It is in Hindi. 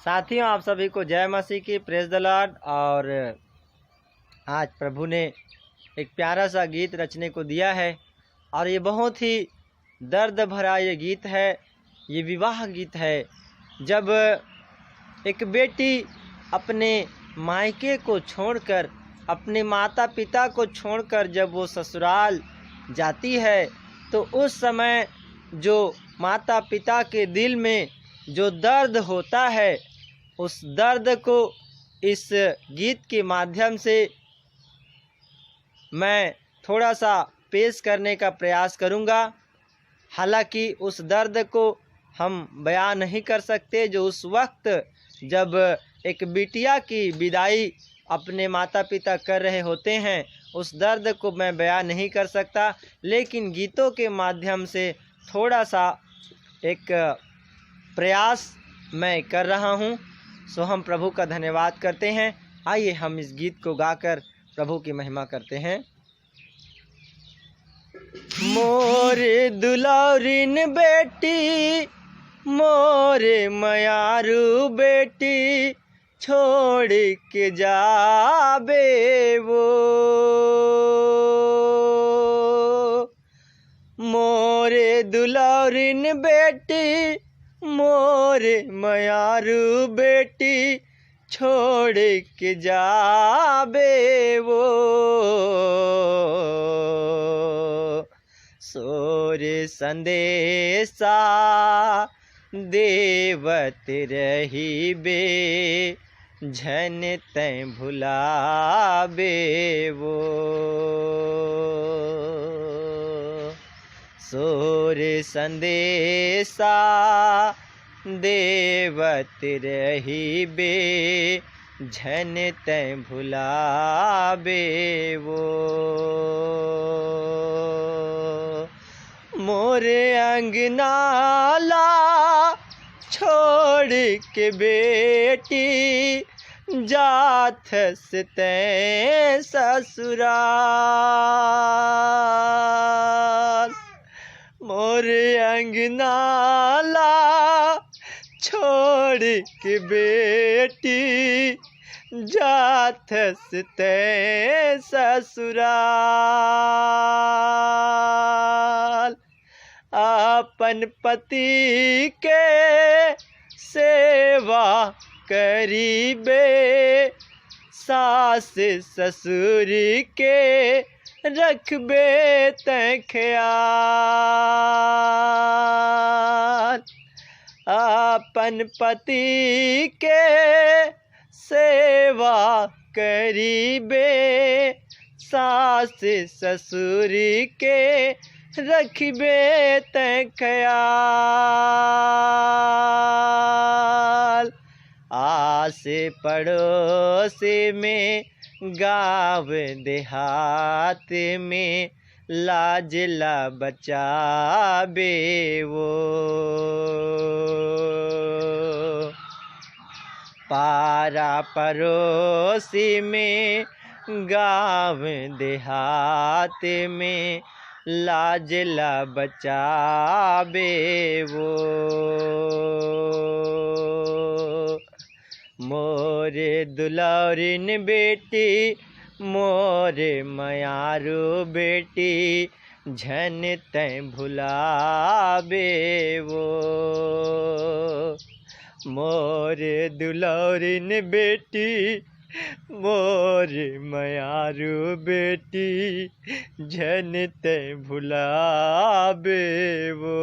साथियों, आप सभी को जय मसीह की, प्रेज द लॉर्ड। और आज प्रभु ने एक प्यारा सा गीत रचने को दिया है और ये बहुत ही दर्द भरा ये गीत है। ये विवाह गीत है। जब एक बेटी अपने मायके को छोड़कर, अपने माता पिता को छोड़कर जब वो ससुराल जाती है तो उस समय जो माता पिता के दिल में जो दर्द होता है, उस दर्द को इस गीत के माध्यम से मैं थोड़ा सा पेश करने का प्रयास करूँगा। हालांकि उस दर्द को हम बयान नहीं कर सकते जो उस वक्त जब एक बिटिया की विदाई अपने माता पिता कर रहे होते हैं, उस दर्द को मैं बयान नहीं कर सकता, लेकिन गीतों के माध्यम से थोड़ा सा एक प्रयास मैं कर रहा हूँ। सो हम प्रभु का धन्यवाद करते हैं। आइए हम इस गीत को गाकर प्रभु की महिमा करते हैं। मोरे दुलारिन बेटी, मोरे मयारू बेटी, छोड़ के जाबे वो। मोरे दुलारिन बेटी, मोरे मयारू बेटी, छोड़ के जाबे वो। सोरे संदेशा देवत रही बे, झन तै भुलाबे वो। सोरे संदेशा देवत रही बे, झन तै भुलाबे वो। मोरे अंगनाला छोड़ के बेटी, जाथस तै ससुराल। मोरे अंगनाला छोड़ के बेटी, जाथस तै ससुराल। अपन पति के सेवा करीबे, सास ससुर के रखबे तै ख्याल। अपन पति के सेवा करीबे, सास ससुर के रखबे तै ख्याल। आस पड़ोस में, गाँव देहात में, लाजला बचाबे वो। पारा पड़ोसी में, गाँव देहात में, लाजला बचाबे वो। मोरे दुलारिन बेटी, मोरे मयारू बेटी, झन तै भुलाबे वो। मोरे दुलारिन बेटी, मोरे मयारू बेटी, झन तै भुलाबे वो।